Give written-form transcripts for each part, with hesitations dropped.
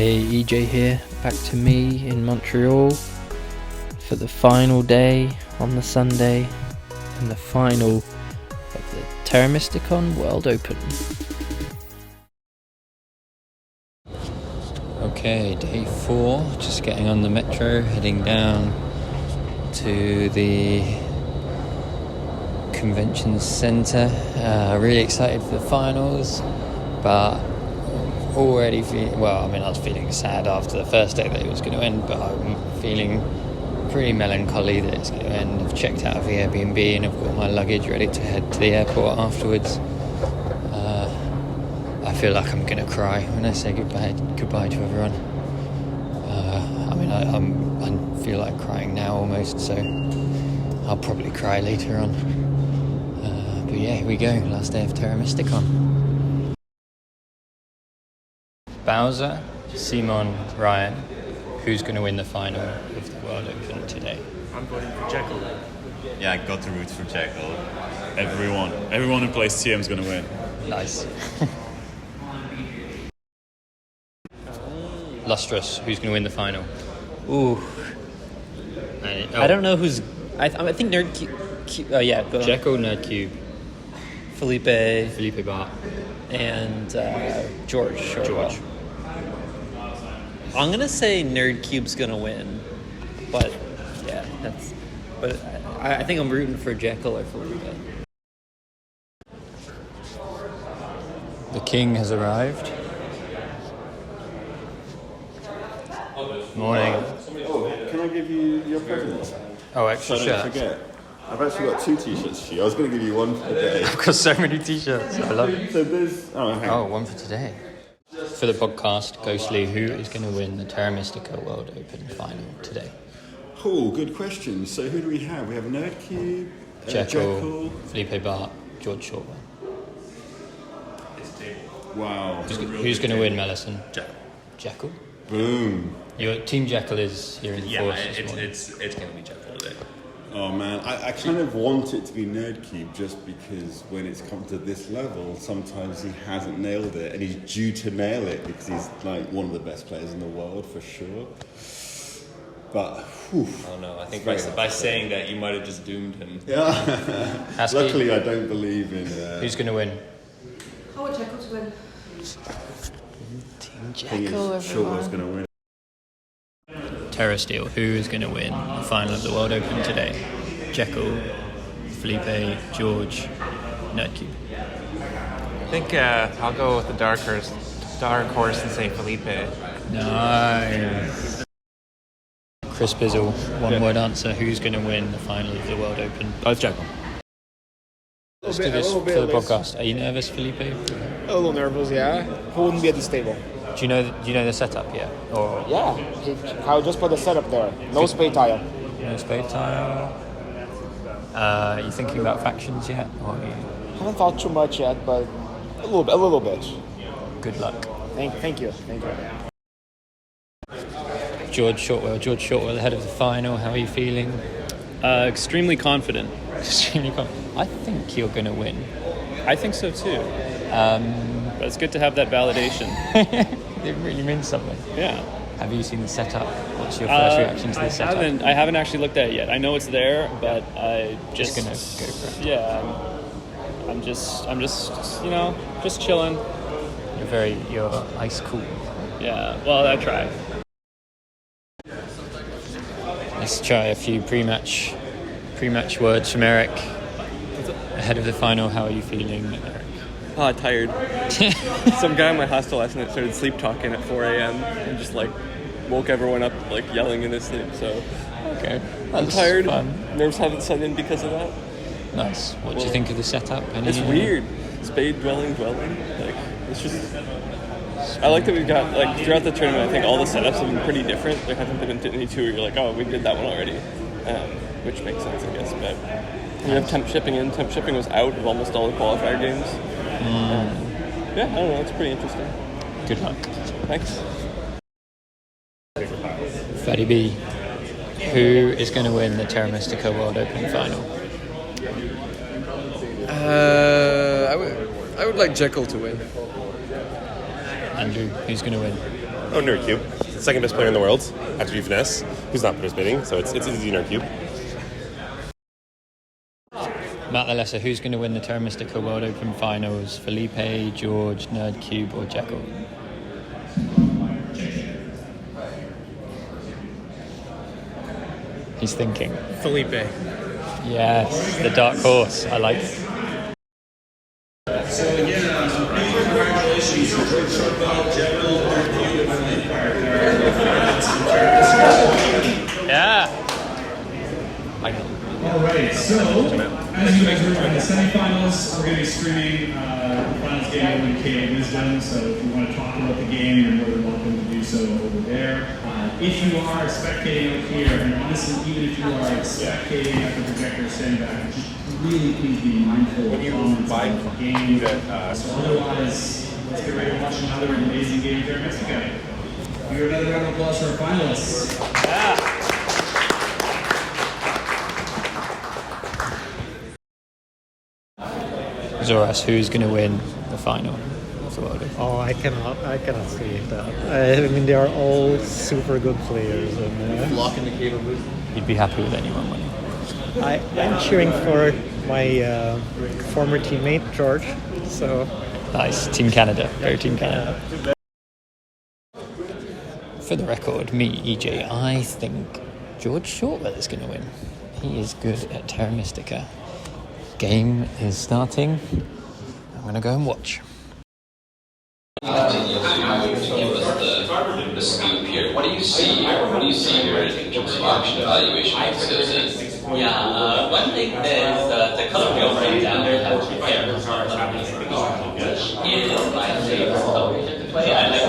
Hey, Ejay here, back to me in Montreal for the final day on the Sunday and the final of the Terra Mysticon World Open. Okay, day 4, just getting on the metro, heading down to the convention centre. Really excited for the finals, but already feeling, I was feeling sad after the first day that it was going to end, but I'm feeling pretty melancholy that it's going to end. I've checked out of the Airbnb and I've got my luggage ready to head to the airport afterwards. I feel like I'm going to cry when I say goodbye to everyone. I feel like crying now almost, so I'll probably cry later on. But yeah, here we go, last day of Terra Mysticon. Bowser, Simon, Ryan, who's going to win the final of the World Open today? I'm voting for Jekyll. Yeah, I got to root for Jekyll. Everyone who plays TM is going to win. Nice. Lustrous, who's going to win the final? Ooh. I don't know who's... I think Nerd Cube... yeah, go on. Jekyll, Nerd Cube, Felipe Bart, and George. I'm going to say Nerd Cube's going to win. But, yeah, that's... But I think I'm rooting for Jekyll or Felipe. The king has arrived. Morning. Oh, can I give you your present? Oh, extra So I don't shirt. forget. I've actually got 2 t-shirts for you. I was going to give you one for the day. I've got so many t-shirts. I love it. So there's... hang on. One for today. For the podcast, Ghostly, who is going to win the Terra Mystica World Open final today? Oh, good question. So who do we have? We have Nerd Cube, Jekyll, Felipe Bart, George Shortwell. Wow. Who's going to win, Mellison? Jekyll. Boom. Your Team Jekyll is here in force this morning. it's going to be Jekyll today. Oh man, I kind of want it to be Nerd Cube just because when it's come to this level, sometimes he hasn't nailed it, and he's due to nail it because he's like one of the best players in the world for sure. But whew, Oh no, I think by saying that you might have just doomed him. yeah. Husky, Luckily, I don't believe in. who's going to win? I want Jekyll to win. Team Thing Jekyll, is, Shortwell's going to win. Terra Steel, who is going to win the final of the World Open today? Jekyll, Felipe, George, Nerd Cube. I think I'll go with the dark horse and say Felipe. Nice. Chris Bizzle, one-word answer. Who's going to win the final of the World Open? It's Jekyll. Let's do this for the podcast. Are you nervous, Felipe? A little nervous, yeah. Who wouldn't be at this table? Do you know the setup yet? Or Yeah, I'll just put the setup there. No spade tile. no spade tile? Are you thinking about factions yet? Or are you... Haven't thought too much yet, but a little bit. Good luck. Thank you. George Shortwell, ahead of the final. How are you feeling? Extremely confident. Extremely confident. I think you're going to win. I think so too. But it's good to have that validation. It really means something. Yeah. Have you seen the setup? What's your first reaction to the setup? I haven't actually looked at it yet. I know it's there, but I Just gonna go for it. Yeah. I'm just just chilling. You're ice cool. Yeah. Well, I try. Let's try a few pre-match words from Eric. Ahead of the final, how are you feeling, Eric? Oh, tired. Some guy in my hostel last night started sleep talking at 4 a.m. and just woke everyone up yelling in his sleep. So Okay. I'm That's tired. fun. Nerves haven't set in because of that. Nice. What do you think of the setup? It's weird. Spade dwelling. It's just. I like that we've got throughout the tournament. I think all the setups have been pretty different. There haven't been any two where you're like, oh, we did that one already, which makes sense, I guess. But we have temp shipping in. Temp shipping was out of almost all the qualifier games. Yeah, I don't know. It's pretty interesting. Good luck. Thanks. Fatty B, who is going to win the Terra Mystica World Open final? I would like Jekyll to win. Andrew, who's going to win? Oh, Nerd Cube. Second best player in the world, after Finesse, who's not participating, so it's easy Nerd Cube. Matt the Lesser, who's going to win the Terra Mystica World Open Finals? Felipe, George, Nerd Cube, or Jekyll? He's thinking. Felipe. Yes, the dark horse. I like it. So again, congratulations to George Shortbell, Jekyll, Yeah. All right, so as you guys heard in the semifinals, we're going to be streaming the finals game over in KO Wisdom. So if you want to talk about the game, you're more than welcome to do so over there. If you are spectating out here, and honestly, even if you are spectating at the projector standing back, just really please be mindful of comments about the game. So otherwise, let's get ready to watch another amazing game here in Mexico. Give another round of applause for our finalists. Yeah. Zoras, who's going to win the final of the World Cup? Oh, I cannot see that. I mean, they are all super good players. And, Lock in the cable booth. You'd be happy with anyone winning? I'm cheering for my former teammate George. So nice, Team Canada. Go Team Canada. For the record, me, Ejay, I think George Shortwell is going to win. He is good at Terra Mystica. Game is starting. I'm going to go and watch. The scoop here. What do you see here in terms of option evaluation? Yeah, one thing is the color wheel right down there has to be fair. Is my favorite television to play. I like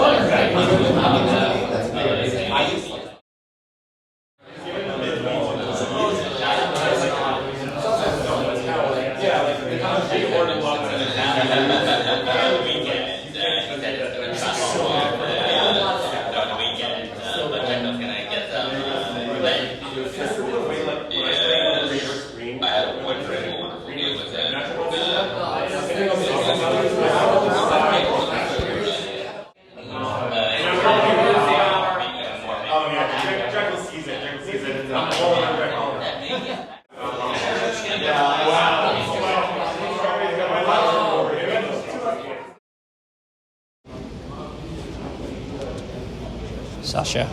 Sasha,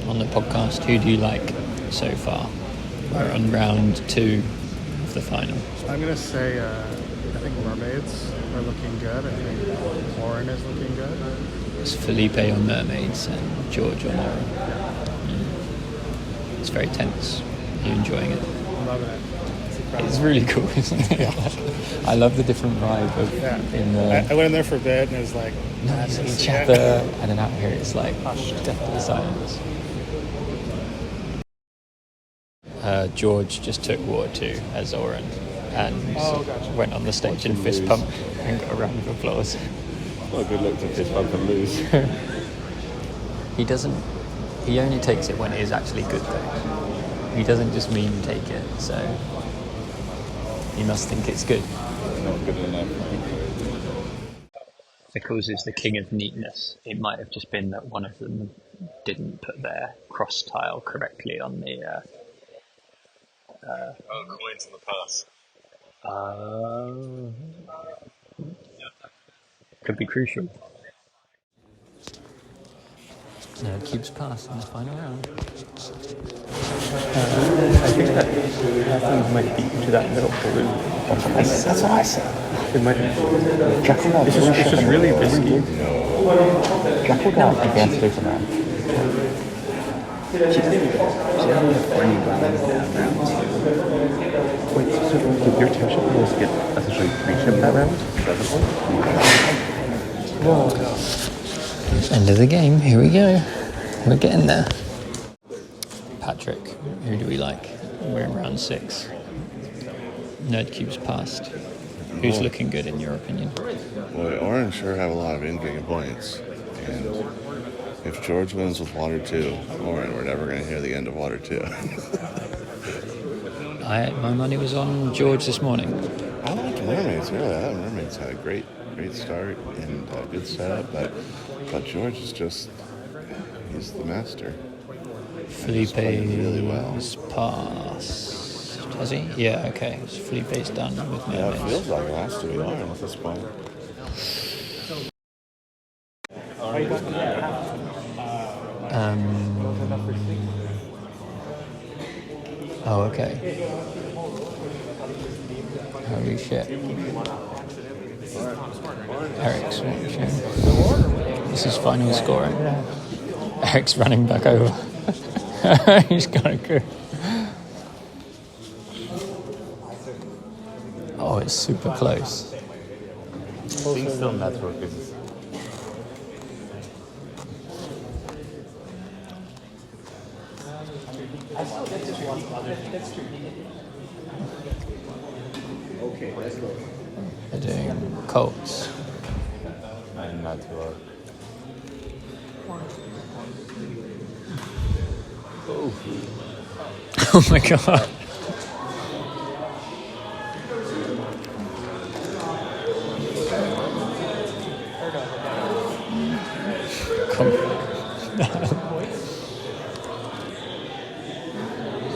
on the podcast, who do you like so far? We're on round 2 of the final. I'm going to say, I think Mermaids are looking good. I think Lauren is looking good. It's Felipe on Mermaids and George on Lauren. It's very tense. Are you enjoying it? I'm loving it. It's really cool, isn't it? I love the different vibe of in the... I went in there for a bit and it was like... Nice each other, and then out here it's like deathly silence. George just took Water 2 as Oren and went on the stage and fist pump and got a round of applause. Well, good luck to fist pump and lose. He only takes it when it is actually good though. He doesn't just mean take it, so he must think it's good. Not good enough. Because it's the king of neatness, it might have just been that one of them didn't put their cross tile correctly on the coins in the pass. Could be crucial. No, Cube's pass in the final round. I think that Athens might beat to that middle blue. That's what I said. It might. Jekyll it's just really risky. Jekyll got advanced face around. She's having a funny round. Wait, so your tension was to get essentially 3-ship that round? End of the game, here we go. We're getting there. Patrick, who do we like? We're in round 6. Nerd Cube's passed. Who's looking good in your opinion? Boy, Orange sure have a lot of in-game points. And if George wins with Water 2, Orange, we're never going to hear the end of Water 2. My money was on George this morning. I like Mermaids, really. I thought Mermaids had a great start and a good setup, but George is just He's the master. Felipe's really well. passed. Has he? Yeah, okay. So Felipe's done with Yeah, it mermaids. feels like it has to be Lauren at this point. Oh, okay. Holy shit. Eric's watching. This is final scoring. Eric's running back over. He's gonna go. Oh, it's super close. Being still network is. Okay, let's go. They're doing Colts. And network. Oh my god.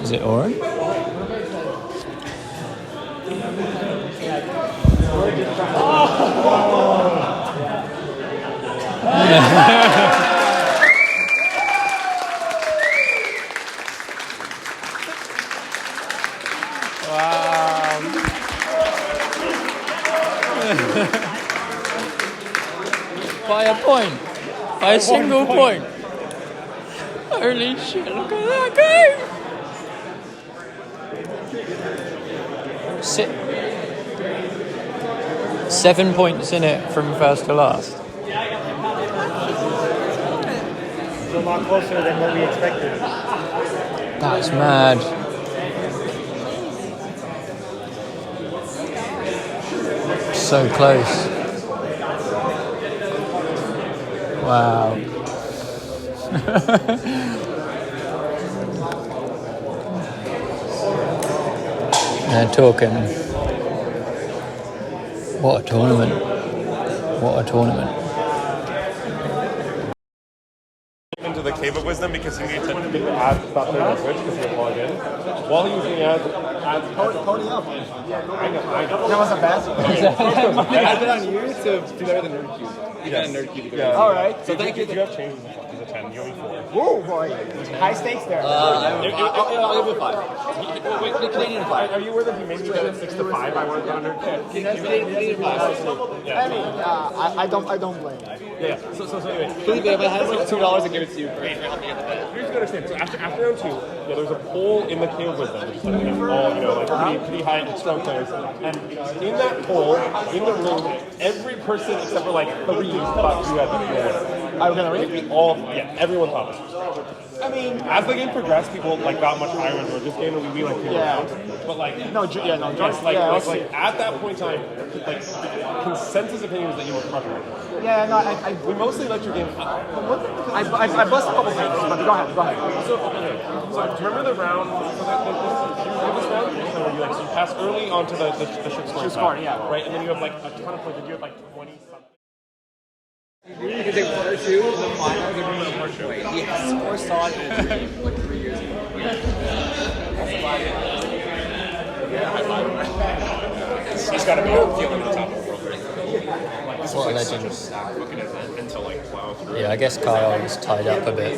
Is it Oren? By a point. By a single point. Holy shit, look at that game! 7 points in it from first to last. It's a lot closer than what we expected. That's mad. So close. Wow. They're talking. What a tournament. What a tournament. Into the Cave of Wisdom because you need to add stuff to the Switch because you're logged in. While he was doing ads, Pony up. I know. That wasn't bad. I put on you to do better than Nerdcube. You got a Nerdcube. Yeah. All right. So thank you. Do you have changes? There's a 10. You owe me 4. Whoa, boy. High stakes there. I'll give you 5. Wait, Canadian 5. Are you aware that he made me bet at 6 to 5? I wanted to under. Canadian 5. I mean, I don't blame you. Yeah. So anyway. Felipe, if I had like $2 and give it to you, great. Help me get the bet. Here's what I understand. So after round 2, yeah, there's a poll in the Cave of Wisdom, which is like all, like pretty high strong players. And in that poll, in the room, every person except for like 3 thought you had the winner. Are we gonna read? Everyone thought this. I mean, as the game progressed, people like got much higher on George's game, and we like came around. But like, George, yes, like at that point in time, like consensus opinion was that you were crushing it. Yeah, no, we mostly liked your game. I bust a couple things, but go ahead. So do you remember the round? This round, where you like so you pass early onto the ship score, yeah, right, and then you have like a ton of points. You have like 20 something. You could take 1 or 2 of the finals and bring it more show. Yes, or saw it in a dream like 3 years ago. He's got to be feeling the top of the world right now. What a legend. Until like 12. Yeah, I guess Kyle was tied up a bit.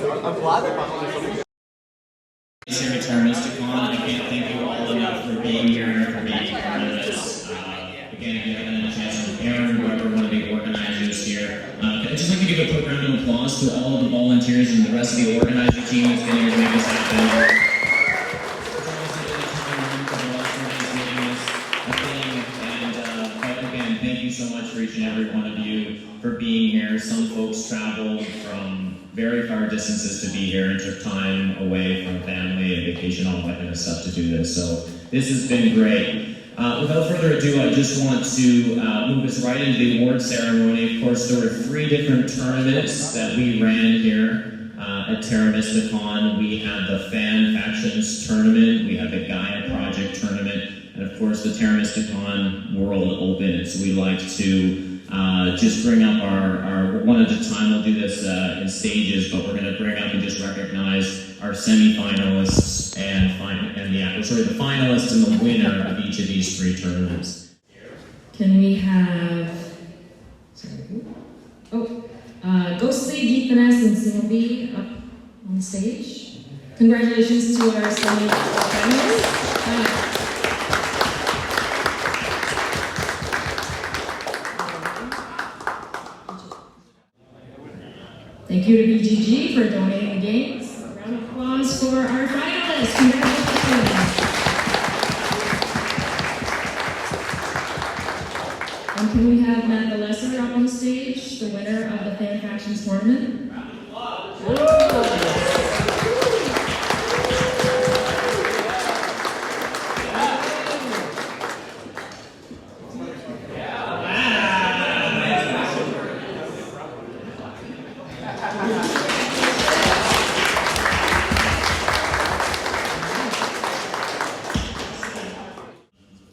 Here at Terra Mysticon, I can't thank you all enough for being here and for being part of this. Again, if you haven't had a chance to Aaron, whoever one of the organizers here. I'd just like to give a quick round of applause to all of the volunteers and the rest of the organizing team that's been here to make this happen. Again, thank you so much for each and every one of you for being here. Some folks traveled from very far distances to be here and took time away from family and vacation, all that kind of stuff to do this. So this has been great. Without further ado, I just want to move us right into the award ceremony. Of course, there were 3 different tournaments that we ran here at Terra Mysticon. We had the Fan Factions Tournament, we had the Gaia Project Tournament, and of course the Terra Mysticon World Open. So we like to just bring up our one at a time. We'll do this in stages, but we're going to bring up and just recognize our semi-finalists and the finalists and the winner of each of these 3 tournaments. Can we have Ghostly, Geethanes, and Sinobi up on stage? Congratulations to our semi-finalists. Thank you to BGG for donating the games. A round of applause for our finalists. Congratulations. And can we have Matt the Lesser up on stage, the winner of the Fan Factions tournament?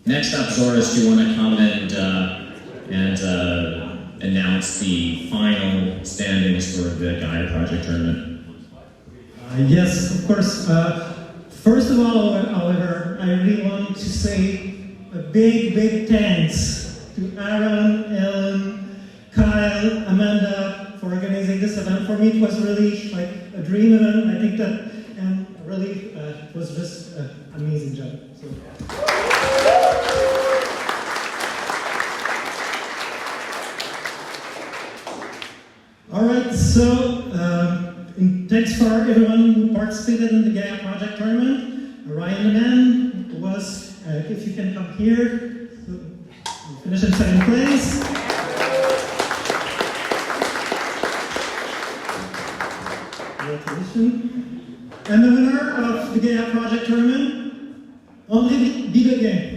Next up, Zoris, do you want to come and announce the final standings for the Gaia Project tournament? Yes, of course. First of all, however, I really want to say a big thanks to Aaron, Ellen, Kyle, Amanda for organizing this event. For me, it was really like a dream event. I think that, and really, it was just an amazing job. So. All right, so thanks for everyone who participated in the Gaia Project tournament. Ryan the Man was, if you can come here, so finish in 2nd place. Congratulations. And the winner of the Gaia Project tournament, Henri Bideguen.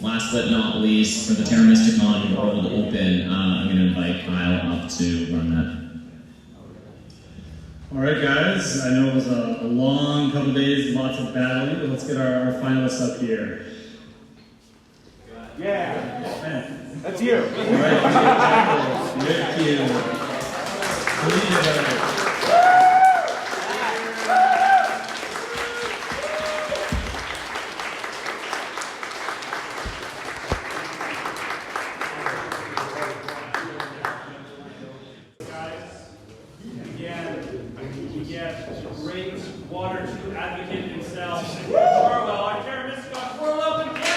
Last but not least, for the Terra Mysticon World Open, I'm going to invite Kyle up to run that. All right, guys. I know it was a long couple of days, lots of battling, but let's get our finalists up here. Yeah, that's you. All right, Nerd Cube. Great Water 2 advocate himself, Montreal, our Terra Mysticon World Open champion.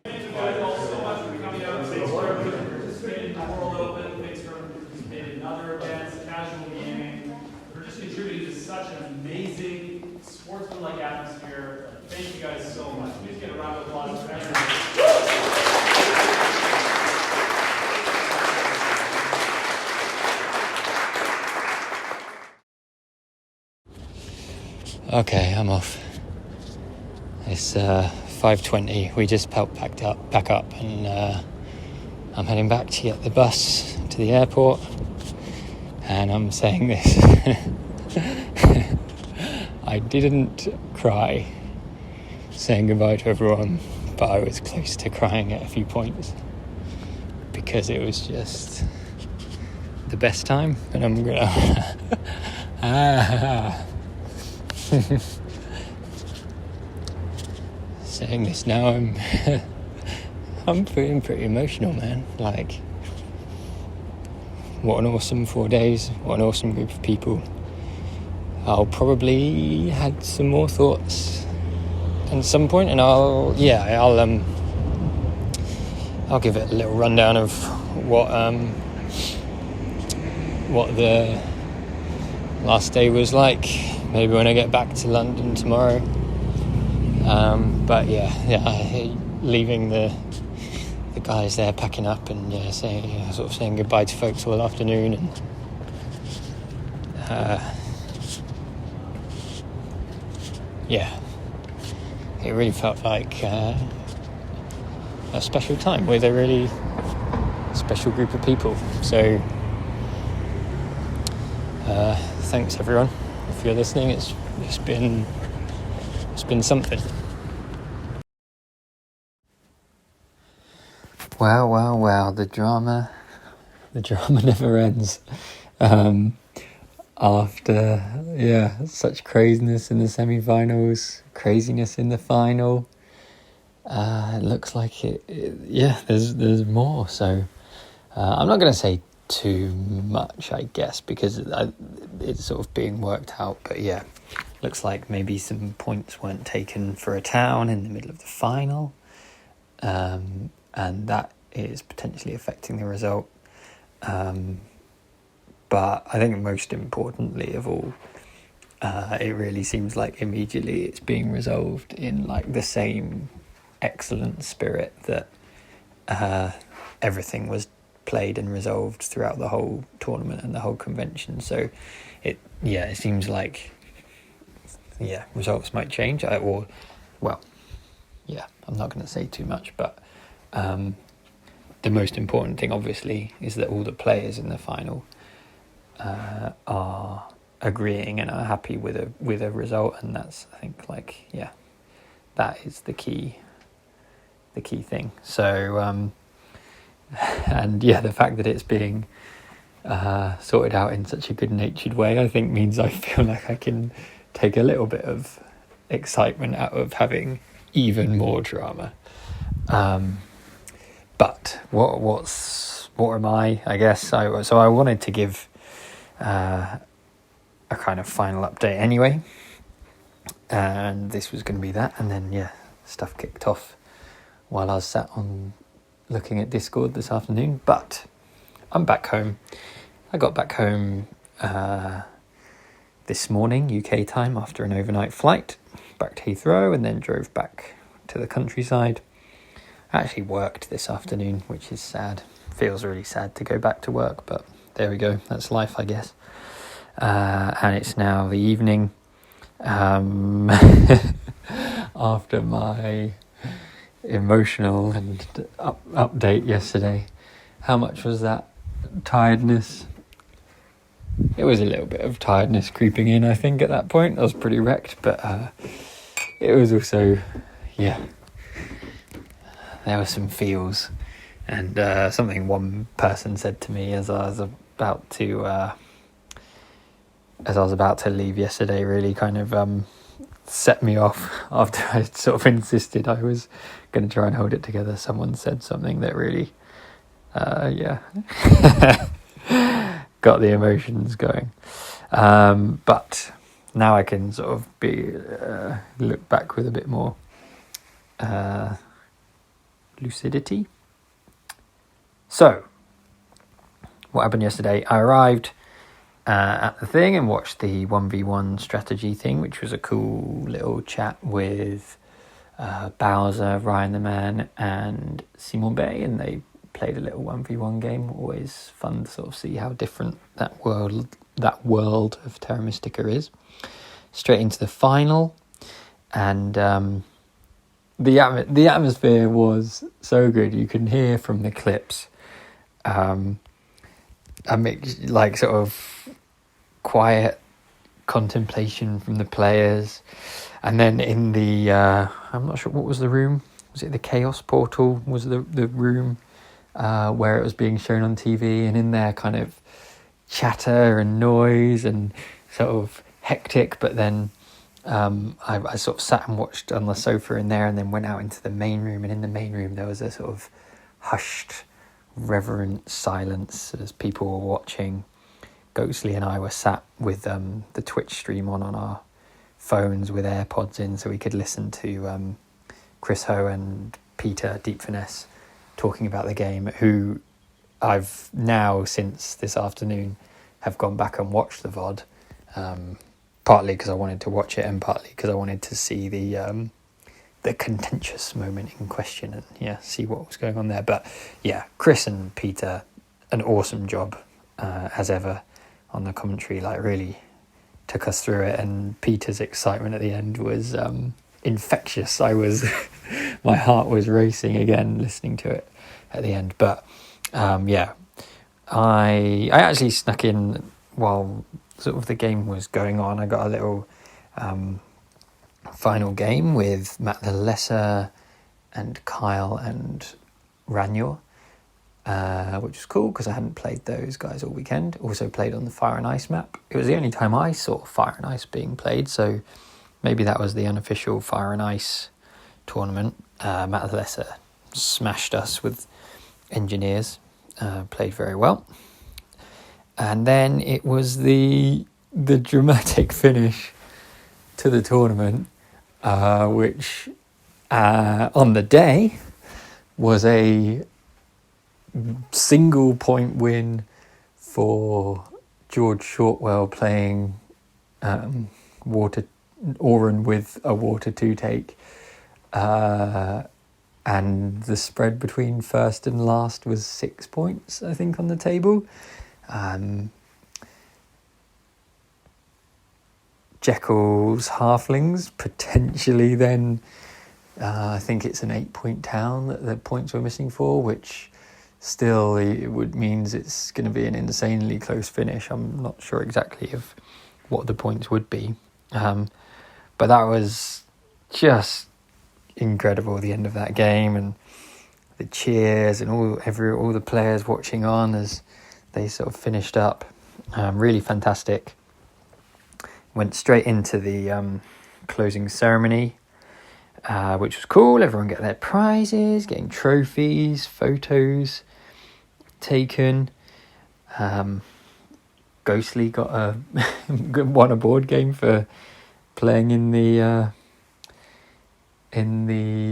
Thank you guys all so much for coming out. Thanks for everyone who participated in the World Open. Thanks for everyone who participated in other events, casual gaming, for just contributing to such an amazing sportsman-like atmosphere. Thank you guys so much. Please get a round of applause for everyone. Okay, I'm off. It's 5:20. We just back up, and I'm heading back to get the bus to the airport. And I'm saying this: I didn't cry saying goodbye to everyone, but I was close to crying at a few points because it was just the best time, and I'm gonna saying this now, I'm feeling pretty emotional, man. Like, what an awesome 4 days, what an awesome group of people. I'll probably had some more thoughts at some point, and I'll give it a little rundown of what the last day was like, maybe when I get back to London tomorrow. But leaving the guys there packing up and saying goodbye to folks all afternoon, and it really felt like a special time with a really special group of people. So thanks everyone if you're listening. It's been something. Wow, the drama never ends. After such craziness in the semi-finals, craziness in the final, it looks like there's more. So I'm not going to say too much, I guess, because it's sort of being worked out. But yeah, looks like maybe some points weren't taken for a town in the middle of the final, and that is potentially affecting the result. But I think most importantly of all, it really seems like immediately it's being resolved in like the same excellent spirit that everything was played and resolved throughout the whole tournament and the whole convention. So it seems like results might change, I'm not going to say too much, but the most important thing obviously is that all the players in the final are agreeing and are happy with a result, and that's, I think, that is the key thing. So the fact that it's being sorted out in such a good-natured way, I think, means I feel like I can take a little bit of excitement out of having even more drama. But what am I guess? So I wanted to give a kind of final update anyway, and this was going to be that, and then stuff kicked off while I was sat on looking at Discord this afternoon. But I'm back home. I got back home this morning UK time after an overnight flight back to Heathrow, and then drove back to the countryside. I actually worked this afternoon, which is sad. Feels really sad to go back to work, but there we go. That's life, I guess. And it's now the evening. After my emotional and update yesterday, how much was that tiredness? It was a little bit of tiredness creeping in, I think, at that point. I was pretty wrecked, but it was also, there were some feels, and something one person said to me as I was about to leave yesterday really kind of set me off. After I sort of insisted I was going to try and hold it together, someone said something that really got the emotions going. But now I can sort of look back with a bit more lucidity. So, what happened yesterday? I arrived at the thing and watched the 1v1 strategy thing, which was a cool little chat with Bowser, Ryan the Man, and Simon Bay, and they played a little 1v1 game. Always fun to sort of see how different that world of Terra Mystica is. Straight into the final, and the atmosphere was so good. You can hear from the clips like sort of quiet contemplation from the players, and then in the I'm not sure what was the room. Was it the Chaos Portal? Was the room where it was being shown on TV, and in there kind of chatter and noise and sort of hectic, but then I sort of sat and watched on the sofa in there, and then went out into the main room, and in the main room there was a sort of hushed, reverent silence as people were watching. Ghostly and I were sat with the Twitch stream on our phones with AirPods in, so we could listen to Chris Ho and Peter Deep Finesse talking about the game, who I've now, since this afternoon, have gone back and watched the VOD, partly because I wanted to watch it, and partly because I wanted to see the contentious moment in question and see what was going on there. But Chris and Peter, an awesome job as ever on the commentary, like really took us through it, and Peter's excitement at the end was infectious. My heart was racing again listening to it at the end. But yeah, I actually snuck in while sort of the game was going on. I got a little final game with Matt the Lesser and Kyle and Ranior, which was cool because I hadn't played those guys all weekend. Also played on the Fire and Ice map. It was the only time I saw Fire and Ice being played, so maybe that was the unofficial Fire and Ice tournament. Matt the Lesser smashed us with engineers, played very well. And then it was the dramatic finish to the tournament, which on the day was a single point win for George Shortwell playing Oran with a water 2 take, and the spread between first and last was 6 points, I think, on the table. Jekyll's Halflings potentially then, I think it's an 8-point town that the points were missing for, which still means it's going to be an insanely close finish. I'm not sure exactly of what the points would be, but that was just incredible, the end of that game, and the cheers and all the players watching on as they sort of finished up. Really fantastic. Went straight into the closing ceremony, which was cool. Everyone get their prizes, getting trophies, photos taken. Ghostly got won a board game for playing in the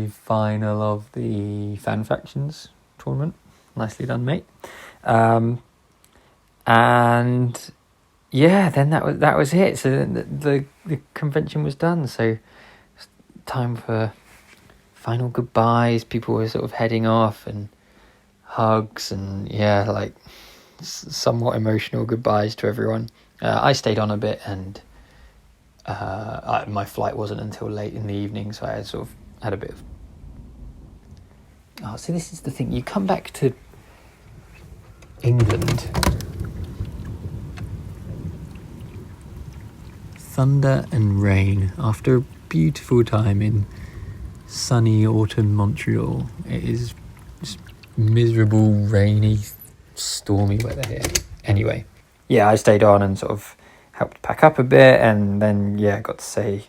final of the Fan Factions tournament. Nicely done, mate. And yeah, then that was it. So the convention was done. So it's time for final goodbyes. People were sort of heading off, and hugs, and yeah, like somewhat emotional goodbyes to everyone. I stayed on a bit, and my flight wasn't until late in the evening, so I sort of had a bit of... so this is the thing. You come back to England, thunder and rain after a beautiful time in sunny autumn Montreal. It is just miserable, rainy, stormy weather here. Anyway, yeah, I stayed on and sort of helped pack up a bit, and then got to say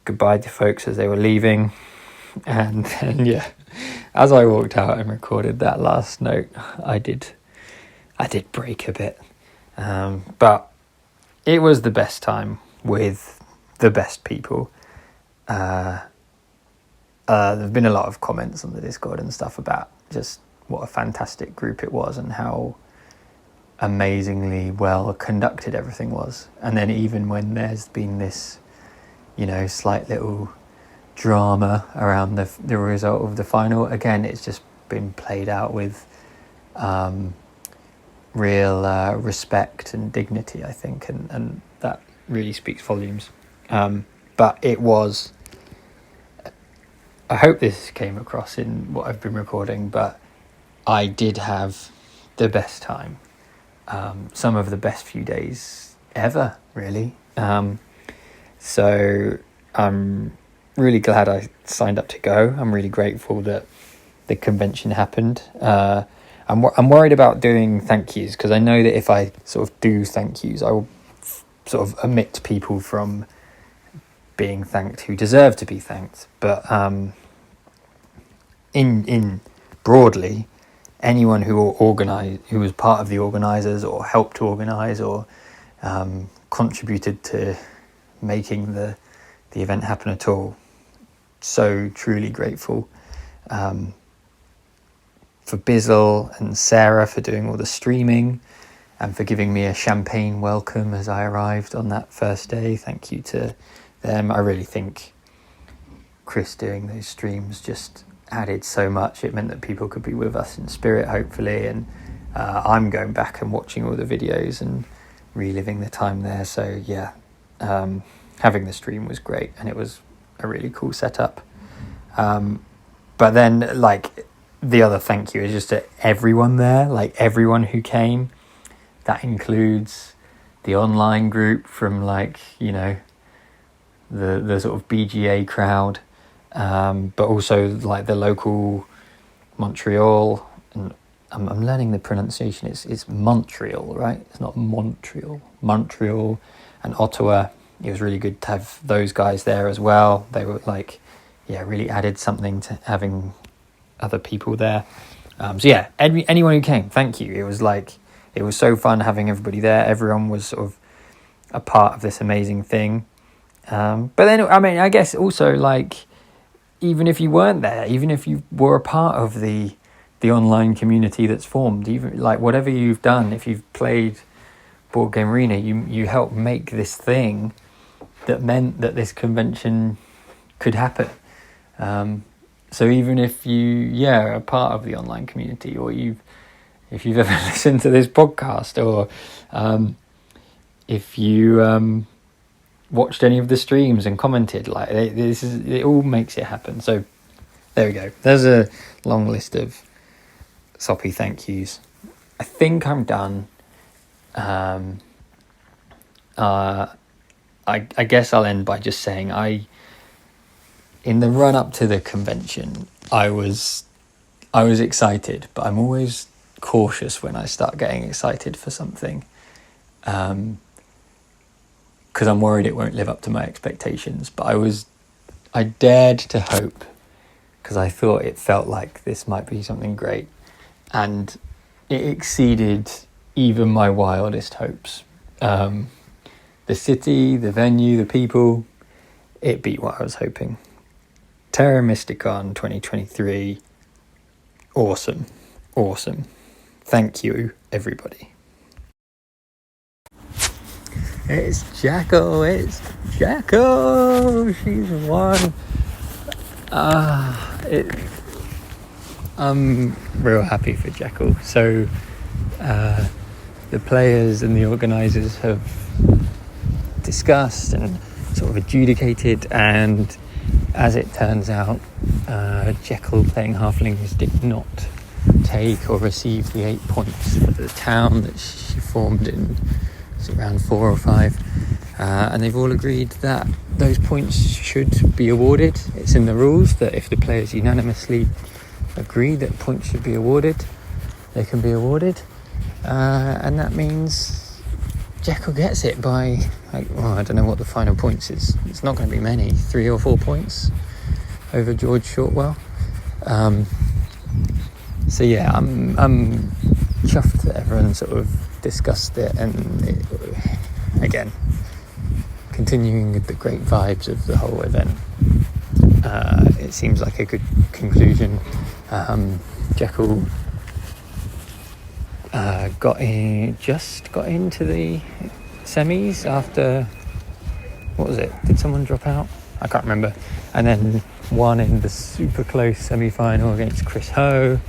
goodbye to folks as they were leaving. And then as I walked out and recorded that last note, I did break a bit, but it was the best time with the best people. There have been a lot of comments on the Discord and stuff about just what a fantastic group it was and how amazingly well conducted everything was. And then even when there's been this, slight little drama around the result of the final, again, it's just been played out with real respect and dignity, I think, and that really speaks volumes. But it was... I hope this came across in what I've been recording, but I did have the best time. Some of the best few days ever, really. So I'm really glad I signed up to go. I'm really grateful that the convention happened. I'm worried about doing thank yous, because I know that if I sort of do thank yous, I will sort of omit people from being thanked who deserve to be thanked. But in broadly, anyone who was part of the organisers or helped to organise or contributed to making the event happen at all, so truly grateful. For Bizzle and Sarah for doing all the streaming and for giving me a champagne welcome as I arrived on that first day. Thank you to them. I really think Chris doing those streams just added so much. It meant that people could be with us in spirit, hopefully, and I'm going back and watching all the videos and reliving the time there. So having the stream was great, and it was a really cool setup. But then, like, the other thank you is just to everyone there, like everyone who came. That includes the online group from, like, you know, the sort of BGA crowd, but also like the local Montreal. And I'm learning the pronunciation. It's Montreal, right? It's not Montreal. Montreal and Ottawa. It was really good to have those guys there as well. They were like, yeah, really added something to having other people there. So yeah, anyone who came, thank you. It was like, it was so fun having everybody there. Everyone was sort of a part of this amazing thing. But then, I mean, I guess also, like, even if you weren't there, even if you were a part of the online community that's formed, even like whatever you've done, if you've played Board Game Arena, you helped make this thing that meant that this convention could happen. So even if you are a part of the online community, or if you've ever listened to this podcast, or if you watched any of the streams and commented, like, it all makes it happen. So there we go. There's a long list of soppy thank yous. I think I'm done. I guess I'll end by just saying, in the run up to the convention, I was excited, but I'm always cautious when I start getting excited for something, because I'm worried it won't live up to my expectations. But I dared to hope, because I thought it felt like this might be something great, and it exceeded even my wildest hopes. The city, the venue, the people, it beat what I was hoping. Terra Mysticon 2023, awesome. Thank you, everybody. It's Jacko, she's won. I'm real happy for Jacko. So the players and the organisers have discussed and sort of adjudicated, and as it turns out, Jekyll playing Halflings did not take or receive the 8 points for the town that she formed in around 4 or 5, and they've all agreed that those points should be awarded. It's in the rules that if the players unanimously agree that points should be awarded, they can be awarded, and that means Jekyll gets it by, I don't know what the final points is. It's not going to be many, 3 or 4 points over George Shortwell. So yeah, I'm chuffed that everyone sort of discussed it, and again, continuing with the great vibes of the whole event. It seems like a good conclusion. Jekyll got into the semis after, what was it? Did someone drop out? I can't remember. And then won in the super close semi-final against Chris Ho,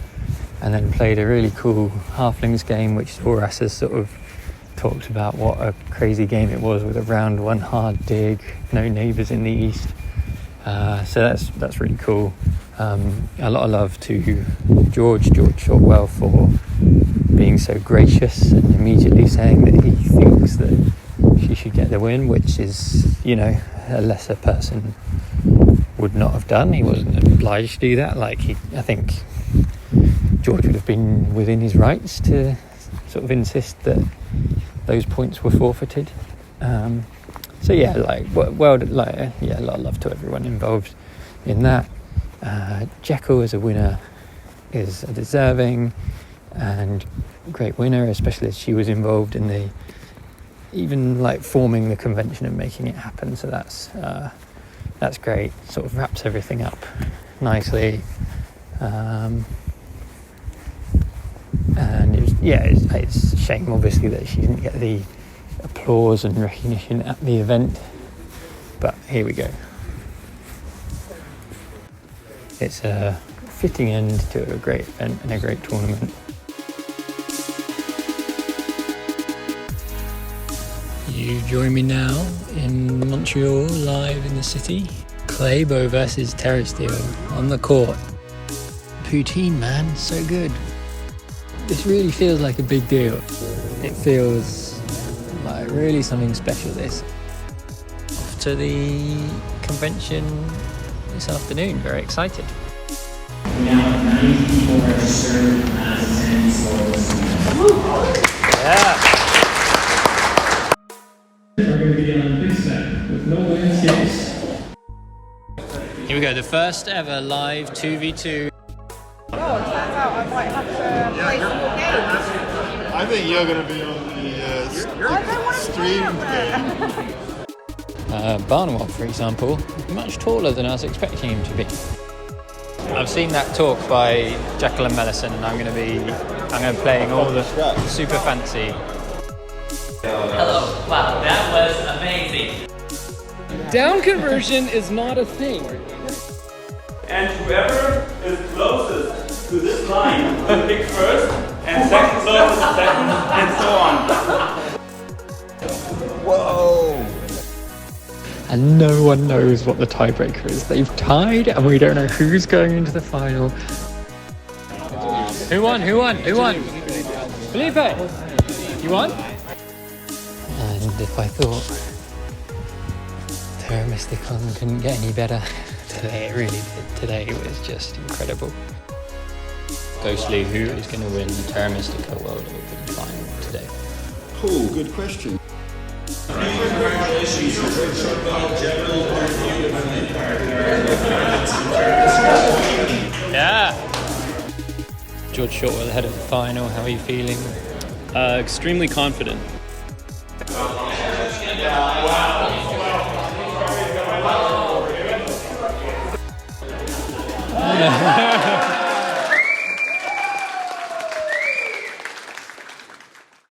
and then played a really cool Halflings game, which Horace has sort of talked about what a crazy game it was, with a round 1 hard dig, no neighbours in the east. So that's really cool. A lot of love to George Shortwell for being so gracious and immediately saying that he thinks that she should get the win, which is, a lesser person would not have done. He wasn't obliged to do that. I think George would have been within his rights to sort of insist that those points were forfeited. So yeah, a lot of love to everyone involved in that. Jekyll as a winner is a deserving and great winner, especially as she was involved in forming the convention and making it happen. So that's great. Sort of wraps everything up nicely. And it's a shame, obviously, that she didn't get the applause and recognition at the event, but here we go. It's a fitting end to a great event and a great tournament. You join me now in Montreal, live in the city. Claybo versus Terra Steel on the court. Poutine, man, so good. This really feels like a big deal. It feels like really something special, this. Off to the convention this afternoon, very excited. We now have 90 people registered as attendees for this. Yeah. We're going to be on big step with no landscapes. Here we go, the first ever live 2v2. Oh, it turns out I might have to play some more games. I think you're going to be on the streamed game. Barnwell, for example, much taller than I was expecting him to be. I've seen that talk by Jekyll and Mellison, and I'm going to be playing all the super fancy. Hello. Wow, that was amazing. Down conversion is not a thing. And whoever is closest to this line will pick first, and second closest second, and so on. Whoa! And no one knows what the tiebreaker is. They've tied, and we don't know who's going into the final. Who won? Who won? Who won? Felipe! You won? And if I thought Terra Mysticon couldn't get any better, today it really did. Today it was just incredible. Ghostly, who is going to win the Terra Mystica World Open final today? Oh, good question. Yeah! George Shortwell ahead of the final, how are you feeling? Extremely confident.